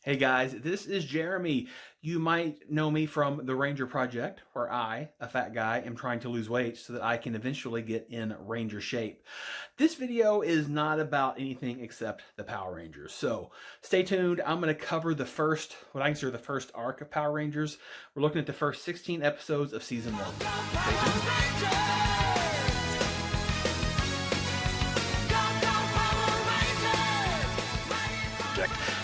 Hey guys, this is Jeremy. You might know me from the Ranger Project, where I, a fat guy, am trying to lose weight so that I can eventually get in Ranger shape. This video is not about anything except the Power Rangers. So stay tuned. I'm going to cover what I consider the first arc of Power Rangers. We're looking at the first 16 episodes of season 1. Stay tuned.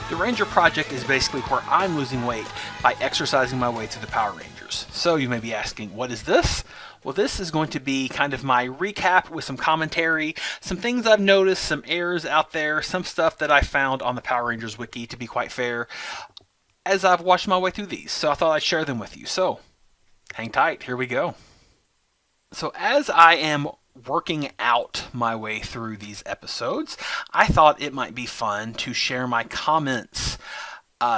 The Ranger Project is basically where I'm losing weight by exercising my way through the Power Rangers. So you may be asking, what is this? Well, this is going to be kind of my recap with some commentary, some things I've noticed, some errors out there, some stuff that I found on the Power Rangers wiki, to be quite fair, as I've watched my way through these. So I thought I'd share them with you. So hang tight, here we go. So as I am working out my way through these episodes, I thought it might be fun to share my comments,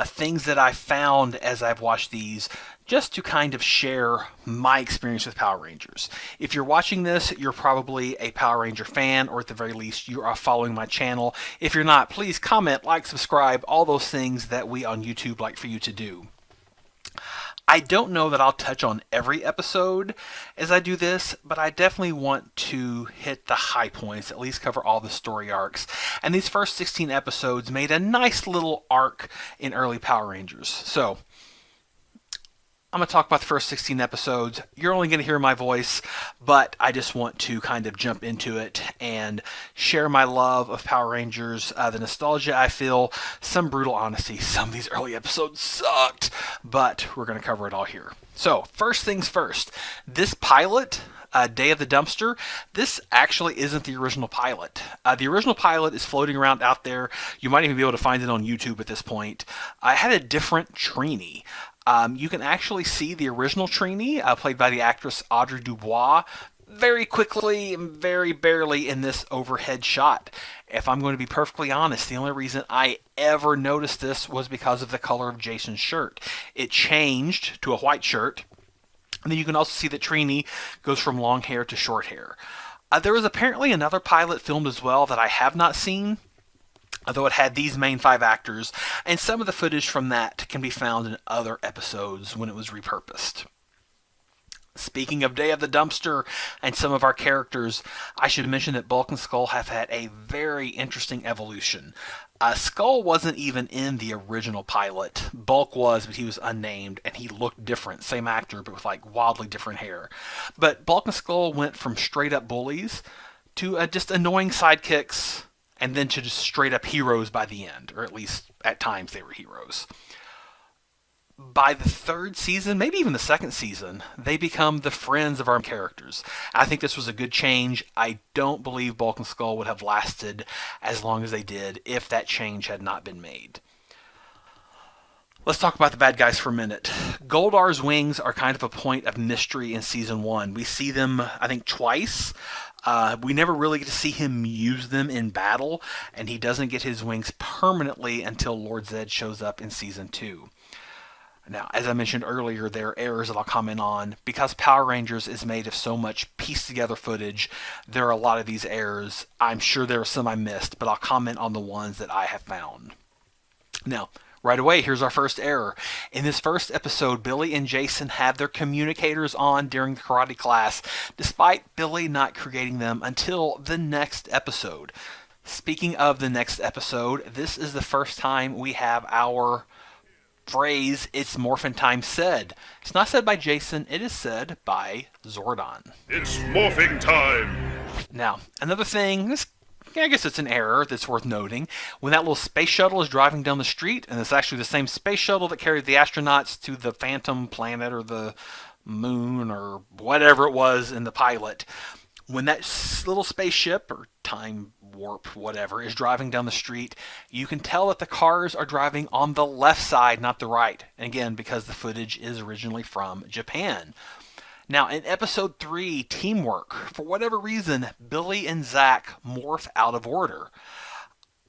things that I found as I've watched these, just to kind of share my experience with Power Rangers. If you're watching this, you're probably a Power Ranger fan, or at the very least, you are following my channel. If you're not, please comment, like, subscribe, all those things that we on YouTube like for you to do. I don't know that I'll touch on every episode as I do this, but I definitely want to hit the high points, at least cover all the story arcs. And these first 16 episodes made a nice little arc in early Power Rangers. So I'm going to talk about the first 16 episodes. You're only going to hear my voice, but I just want to kind of jump into it and share my love of Power Rangers, the nostalgia I feel, some brutal honesty. Some of these early episodes sucked, but we're going to cover it all here. So, first things first, this pilot, Day of the Dumpster, this actually isn't the original pilot. The original pilot is floating around out there. You might even be able to find it on YouTube at this point. I had a different Trini. You can actually see the original Trini, played by the actress Audrey Dubois, very quickly and very barely in this overhead shot. If I'm going to be perfectly honest, the only reason I ever noticed this was because of the color of Jason's shirt. It changed to a white shirt, and then you can also see that Trini goes from long hair to short hair. There was apparently another pilot filmed as well that I have not seen, although it had these main 5 actors, and some of the footage from that can be found in other episodes when it was repurposed. Speaking of Day of the Dumpster and some of our characters, I should mention that Bulk and Skull have had a very interesting evolution. Skull wasn't even in the original pilot. Bulk was, but he was unnamed, and he looked different. Same actor, but with like wildly different hair. But Bulk and Skull went from straight up bullies to just annoying sidekicks, and then to just straight up heroes by the end, or at least at times they were heroes. By the 3rd season, maybe even the 2nd season, they become the friends of our characters. I think this was a good change. I don't believe Bulk and Skull would have lasted as long as they did if that change had not been made. Let's talk about the bad guys for a minute. Goldar's wings are kind of a point of mystery in Season 1. We see them, I think, twice. We never really get to see him use them in battle, and he doesn't get his wings permanently until Lord Zed shows up in Season 2. Now, as I mentioned earlier, there are errors that I'll comment on. Because Power Rangers is made of so much pieced-together footage, there are a lot of these errors. I'm sure there are some I missed, but I'll comment on the ones that I have found. Now, right away, here's our first error. In this first episode, Billy and Jason have their communicators on during the karate class, despite Billy not creating them until the next episode. Speaking of the next episode, this is the first time we have our phrase, "It's Morphin' Time" said. It's not said by Jason, it is said by Zordon. It's morphing time! Now, another thing, I guess it's an error that's worth noting. When that little space shuttle is driving down the street, and it's actually the same space shuttle that carried the astronauts to the Phantom Planet or the moon or whatever it was in the pilot, when that little spaceship or time warp, whatever, is driving down the street, you can tell that the cars are driving on the left side, not the right. And again, because the footage is originally from Japan. Now, in episode 3, Teamwork, for whatever reason, Billy and Zach morph out of order.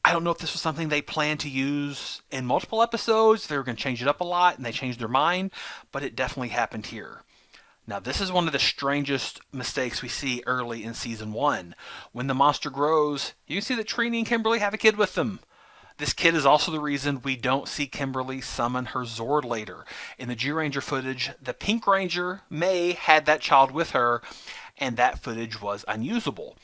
I don't know if this was something they planned to use in multiple episodes, they were going to change it up a lot, and they changed their mind, but it definitely happened here. Now, this is one of the strangest mistakes we see early in Season 1. When the monster grows, you can see that Trini and Kimberly have a kid with them. This kid is also the reason we don't see Kimberly summon her Zord later. In the G-Ranger footage, the Pink Ranger, May, had that child with her, and that footage was unusable.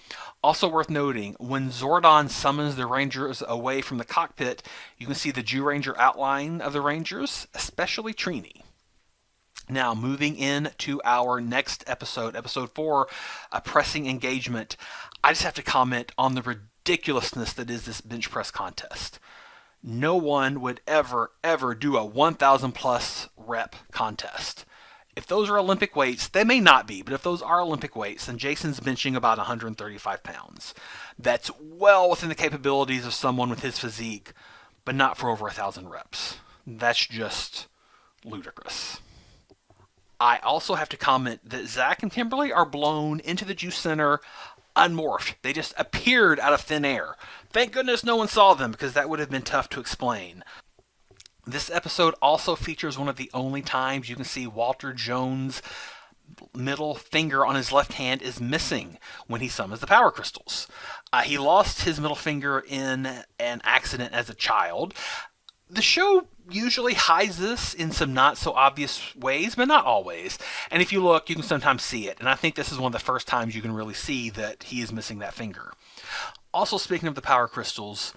Also worth noting, when Zordon summons the Rangers away from the cockpit, you can see the G-Ranger outline of the Rangers, especially Trini. Now, moving in to our next episode, episode 4, A Pressing Engagement, I just have to comment on the ridiculousness that is this bench press contest. No one would ever do a 1,000 plus rep contest. If those are Olympic weights, they may not be, but if those are Olympic weights, then Jason's benching about 135 pounds. That's well within the capabilities of someone with his physique, but not for over 1,000 reps. That's just ludicrous. I also have to comment that Zach and Kimberly are blown into the juice center unmorphed. They just appeared out of thin air. Thank goodness no one saw them, because that would have been tough to explain. This episode also features one of the only times you can see Walter Jones' middle finger on his left hand is missing when he summons the power crystals. He lost his middle finger in an accident as a child. The show usually hides this in some not so obvious ways, but not always. And if you look, you can sometimes see it. And I think this is one of the first times you can really see that he is missing that finger. Also, speaking of the power crystals,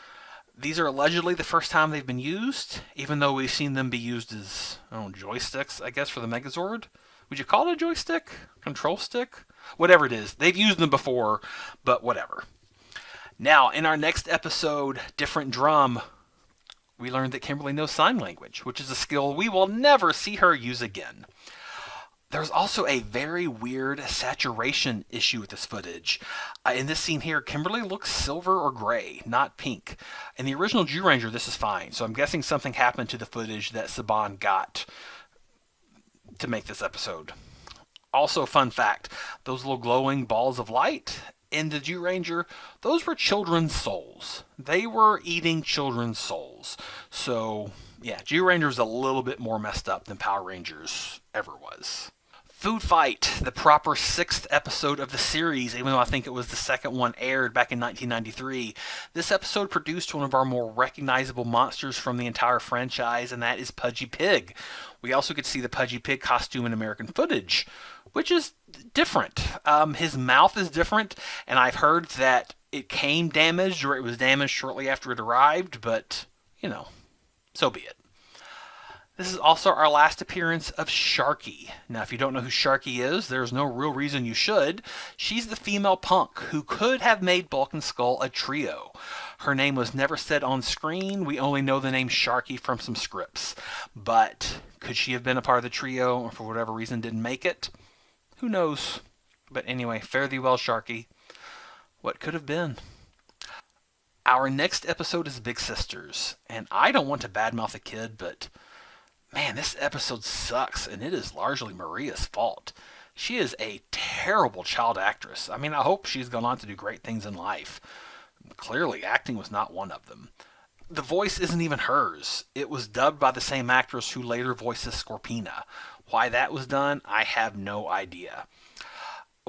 these are allegedly the first time they've been used, even though we've seen them be used as joysticks, I guess, for the Megazord. Would you call it a joystick? Control stick? Whatever it is. They've used them before, but whatever. Now, in our next episode, Different Drum, we learned that Kimberly knows sign language, which is a skill we will never see her use again. There's also a very weird saturation issue with this footage. In this scene here, Kimberly looks silver or gray, not pink. In the original G-Ranger, this is fine, so I'm guessing something happened to the footage that Saban got to make this episode. Also, fun fact, those little glowing balls of light in the G-Ranger, those were children's souls. They were eating children's souls. So, yeah, G-Ranger's a little bit more messed up than Power Rangers ever was. Food Fight, the proper 6th episode of the series, even though I think it was the second one aired back in 1993. This episode produced one of our more recognizable monsters from the entire franchise, and that is Pudgy Pig. We also could see the Pudgy Pig costume in American footage, which is different. His mouth is different, and I've heard that it came damaged, or it was damaged shortly after it arrived, but, so be it. This is also our last appearance of Sharky. Now, if you don't know who Sharky is, there's no real reason you should. She's the female punk who could have made Bulk and Skull a trio. Her name was never said on screen. We only know the name Sharky from some scripts. But could she have been a part of the trio, or for whatever reason didn't make it? Who knows? But anyway, fare thee well, Sharky. What could have been? Our next episode is Big Sisters. And I don't want to badmouth a kid, but man, this episode sucks, and it is largely Maria's fault. She is a terrible child actress. I mean, I hope she's gone on to do great things in life. Clearly, acting was not one of them. The voice isn't even hers. It was dubbed by the same actress who later voices Scorpina. Why that was done, I have no idea.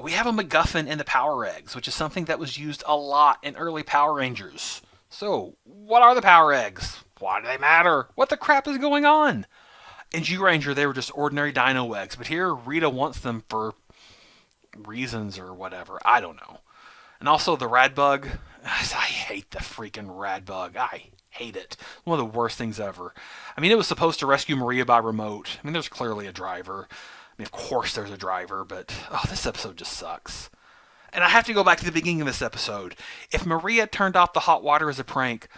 We have a MacGuffin in the Power Eggs, which is something that was used a lot in early Power Rangers. So, what are the Power Eggs? Why do they matter? What the crap is going on? In G-Ranger, they were just ordinary dino eggs, but here Rita wants them for reasons or whatever. I don't know. And also the rad bug. I hate the freaking rad bug. I hate it. One of the worst things ever. I mean, it was supposed to rescue Maria by remote. I mean, there's clearly a driver. I mean, of course there's a driver, but this episode just sucks. And I have to go back to the beginning of this episode. If Maria turned off the hot water as a prank,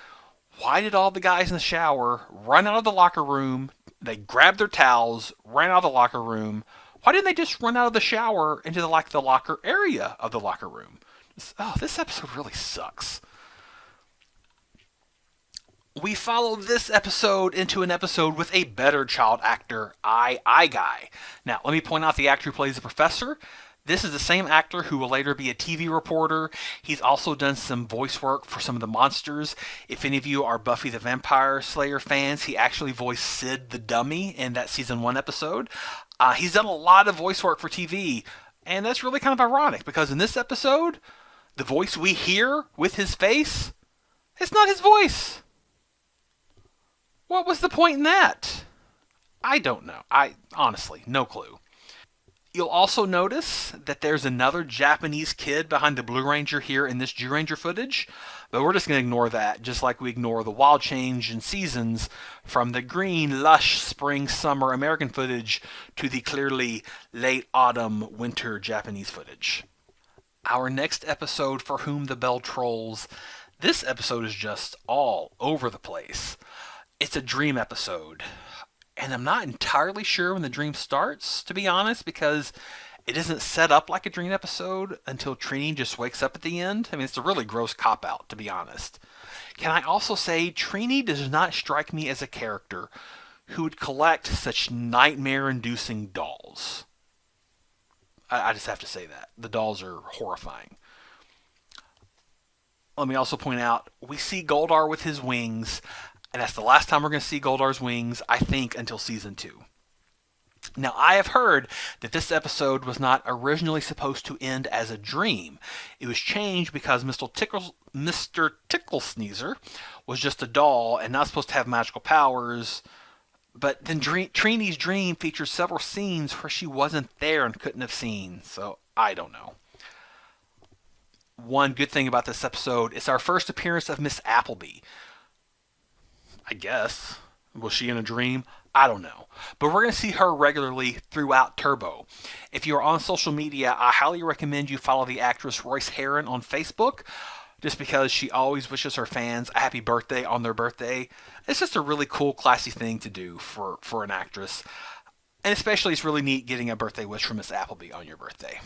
why did all the guys in the shower run out of the locker room? They grabbed their towels, ran out of the locker room. Why didn't they just run out of the shower into the locker area of the locker room? This episode really sucks. We follow this episode into an episode with a better child actor, I Guy. Now, let me point out the actor who plays the professor. This is the same actor who will later be a TV reporter. He's also done some voice work for some of the monsters. If any of you are Buffy the Vampire Slayer fans, he actually voiced Sid the Dummy in that season 1 episode. He's done a lot of voice work for TV, and that's really kind of ironic, because in this episode, the voice we hear with his face, it's not his voice. What was the point in that? I don't know. I honestly, no clue. You'll also notice that there's another Japanese kid behind the Blue Ranger here in this Jew Ranger footage, but we're just going to ignore that, just like we ignore the wild change in seasons from the green, lush spring, summer American footage to the clearly late autumn, winter Japanese footage. Our next episode, For Whom the Bell Trolls, this episode is just all over the place. It's a dream episode. And I'm not entirely sure when the dream starts, to be honest, because it isn't set up like a dream episode until Trini just wakes up at the end. I mean, it's a really gross cop-out, to be honest. Can I also say Trini does not strike me as a character who would collect such nightmare-inducing dolls. I just have to say that. The dolls are horrifying. Let me also point out, we see Goldar with his wings, and that's the last time we're going to see Goldar's wings, I think, until Season 2. Now, I have heard that this episode was not originally supposed to end as a dream. It was changed because Mr. Ticklesneezer was just a doll and not supposed to have magical powers. But then Trini's dream features several scenes where she wasn't there and couldn't have seen. So, I don't know. One good thing about this episode is our first appearance of Miss Appleby. I guess. Was she in a dream? I don't know. But we're going to see her regularly throughout Turbo. If you're on social media, I highly recommend you follow the actress Royce Heron on Facebook, just because she always wishes her fans a happy birthday on their birthday. It's just a really cool, classy thing to do for an actress. And especially it's really neat getting a birthday wish from Miss Appleby on your birthday.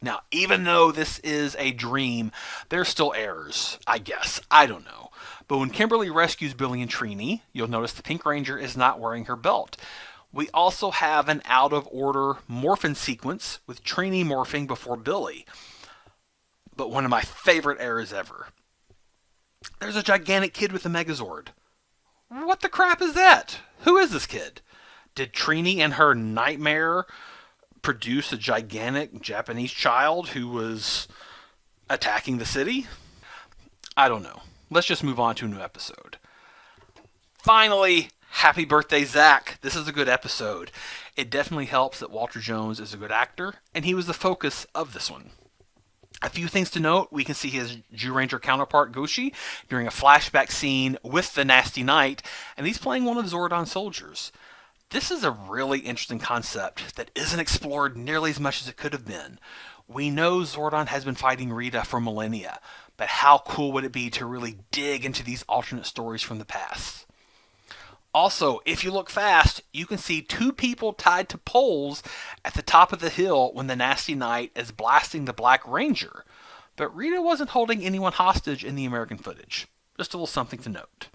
Now, even though this is a dream, there's still errors, I guess. I don't know. But when Kimberly rescues Billy and Trini, you'll notice the Pink Ranger is not wearing her belt. We also have an out-of-order morphin sequence with Trini morphing before Billy. But one of my favorite errors ever. There's a gigantic kid with a Megazord. What the crap is that? Who is this kid? Did Trini and her nightmare produce a gigantic Japanese child who was attacking the city? I don't know. Let's just move on to a new episode. Finally, happy birthday, Zach. This is a good episode. It definitely helps that Walter Jones is a good actor, and he was the focus of this one. A few things to note. We can see his Jew Ranger counterpart, Goshi, during a flashback scene with the Nasty Knight, and he's playing one of Zordon's soldiers. This is a really interesting concept that isn't explored nearly as much as it could have been. We know Zordon has been fighting Rita for millennia, but how cool would it be to really dig into these alternate stories from the past? Also, if you look fast, you can see two people tied to poles at the top of the hill when the Nasty Knight is blasting the Black Ranger. But Rita wasn't holding anyone hostage in the American footage. Just a little something to note.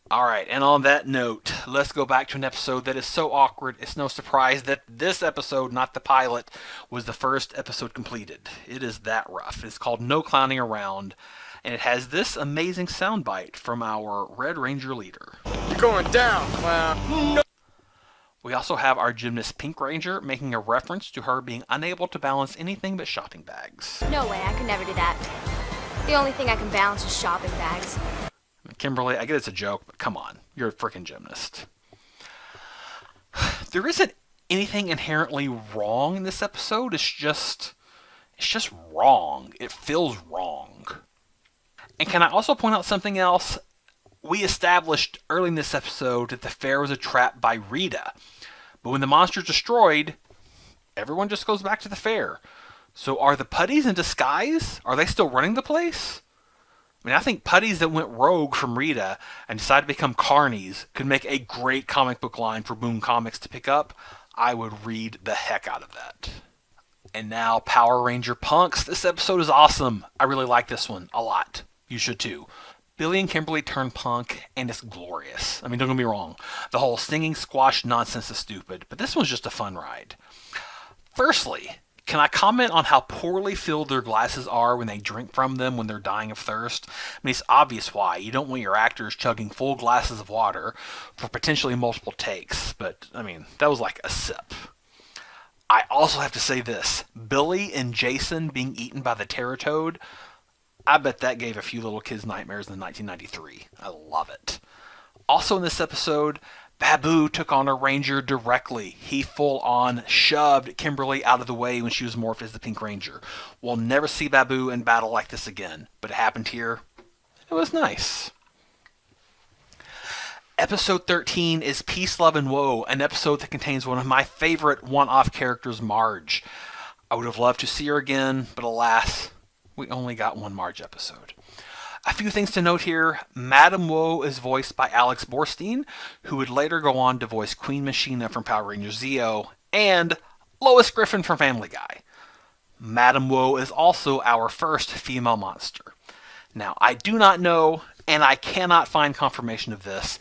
Alright, and on that note, let's go back to an episode that is so awkward, it's no surprise that this episode, not the pilot, was the first episode completed. It is that rough. It's called No Clowning Around, and it has this amazing soundbite from our Red Ranger leader. You're going down, clown. No. We also have our gymnast Pink Ranger making a reference to her being unable to balance anything but shopping bags. No way, I could never do that. The only thing I can balance is shopping bags. Kimberly, I get it's a joke, but come on. You're a freaking gymnast. There isn't anything inherently wrong in this episode. It's just wrong. It feels wrong. And can I also point out something else? We established early in this episode that the fair was a trap by Rita. But when the monster's destroyed, everyone just goes back to the fair. So are the putties in disguise? Are they still running the place? I mean, I think putties that went rogue from Rita and decided to become carnies could make a great comic book line for Boom Comics to pick up. I would read the heck out of that. And now, Power Ranger Punks. This episode is awesome. I really like this one a lot. You should too. Billy and Kimberly turn punk, and it's glorious. I mean, don't get me wrong. The whole singing squash nonsense is stupid, but this one's just a fun ride. Firstly, can I comment on how poorly filled their glasses are when they drink from them when they're dying of thirst? I mean, it's obvious why. You don't want your actors chugging full glasses of water for potentially multiple takes, but, I mean, that was like a sip. I also have to say this. Billy and Jason being eaten by the Terratoad, I bet that gave a few little kids nightmares in 1993. I love it. Also in this episode, Babu took on a Ranger directly. He full-on shoved Kimberly out of the way when she was morphed as the Pink Ranger. We'll never see Babu in battle like this again, but it happened here. It was nice. Episode 13 is Peace, Love, and Woe, an episode that contains one of my favorite one-off characters, Marge. I would have loved to see her again, but alas, we only got one Marge episode. A few things to note here. Madame Woe is voiced by Alex Borstein, who would later go on to voice Queen Machina from Power Rangers Zeo, and Lois Griffin from Family Guy. Madame Woe is also our first female monster. Now, I do not know, and I cannot find confirmation of this,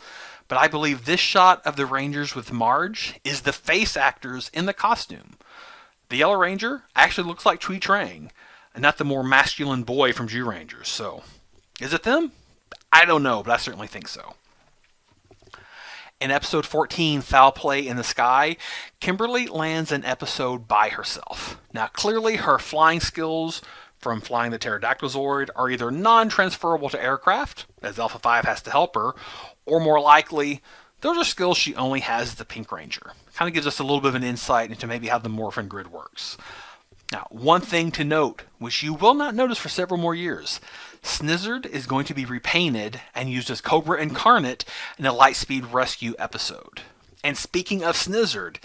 but I believe this shot of the Rangers with Marge is the face actors in the costume. The Yellow Ranger actually looks like Cui Trang, and not the more masculine boy from Jew Rangers, so is it them? I don't know, but I certainly think so. In episode 14, Foul Play in the Sky, Kimberly lands an episode by herself. Now, clearly her flying skills from flying the Pterodactyl Zord are either non-transferable to aircraft, as Alpha 5 has to help her, or more likely, those are skills she only has as the Pink Ranger. Kind of gives us a little bit of an insight into maybe how the Morphin Grid works. Now, one thing to note, which you will not notice for several more years, Snizzard is going to be repainted and used as Cobra Incarnate in a Lightspeed Rescue episode. And speaking of Snizzard,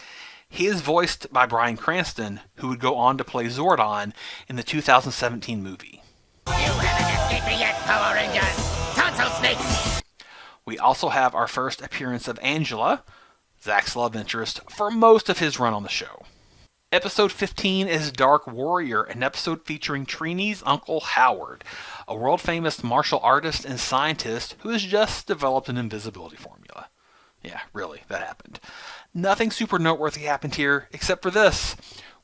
he is voiced by Bryan Cranston, who would go on to play Zordon in the 2017 movie. You haven't escaped me yet, Power Rangers! Tonsil snakes! We also have our first appearance of Angela, Zach's love interest, for most of his run on the show. Episode 15 is Dark Warrior, an episode featuring Trini's Uncle Howard, a world-famous martial artist and scientist who has just developed an invisibility formula. Yeah, really, that happened. Nothing super noteworthy happened here, except for this.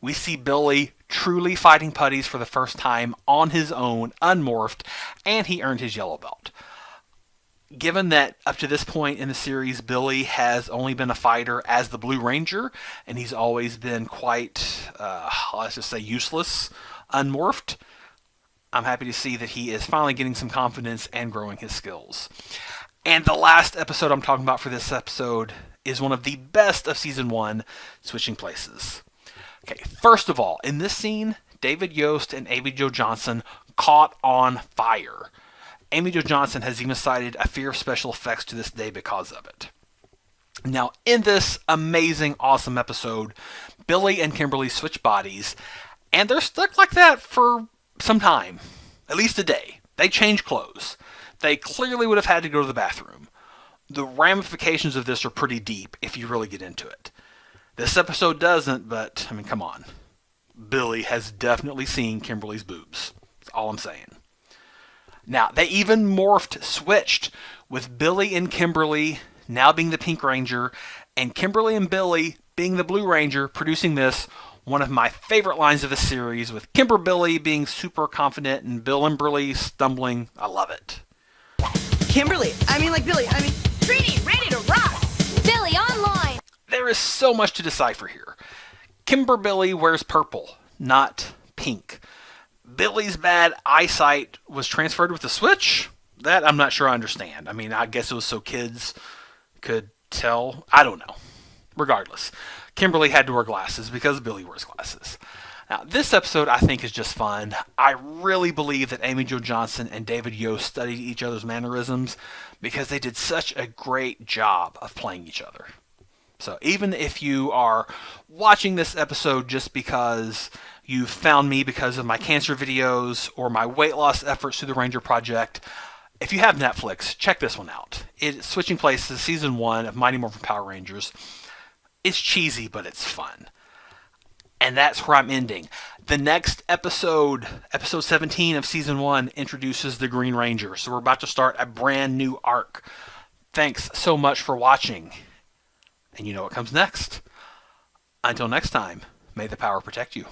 We see Billy truly fighting putties for the first time on his own, unmorphed, and he earned his yellow belt. Given that up to this point in the series, Billy has only been a fighter as the Blue Ranger, and he's always been quite, let's just say, useless, unmorphed, I'm happy to see that he is finally getting some confidence and growing his skills. And the last episode I'm talking about for this episode is one of the best of Season 1, Switching Places. Okay, first of all, in this scene, David Yost and Amy Jo Johnson caught on fire. Amy Jo Johnson has even cited a fear of special effects to this day because of it. Now, in this amazing, awesome episode, Billy and Kimberly switch bodies, and they're stuck like that for some time, at least a day. They change clothes. They clearly would have had to go to the bathroom. The ramifications of this are pretty deep if you really get into it. This episode doesn't, but, I mean, come on. Billy has definitely seen Kimberly's boobs. That's all I'm saying. Now, they even switched, with Billy and Kimberly now being the Pink Ranger, and Kimberly and Billy being the Blue Ranger, producing this, one of my favorite lines of the series, with Kimberly being super confident and Bill and Billy stumbling. I love it. Billy, Trini, ready to rock! Billy, online! There is so much to decipher here. Kimberly wears purple, not pink. Billy's bad eyesight was transferred with the switch? That I'm not sure I understand. I mean, I guess it was so kids could tell. I don't know. Regardless, Kimberly had to wear glasses because Billy wears glasses. Now, this episode I think is just fun. I really believe that Amy Jo Johnson and David Yost studied each other's mannerisms because they did such a great job of playing each other. So even if you are watching this episode just because you found me because of my cancer videos or my weight loss efforts through the Ranger Project, if you have Netflix, check this one out. It's Switching Places, Season 1 of Mighty Morphin Power Rangers. It's cheesy, but it's fun. And that's where I'm ending. The next episode, episode 17 of Season 1, introduces the Green Ranger. So we're about to start a brand new arc. Thanks so much for watching. And you know what comes next. Until next time, may the power protect you.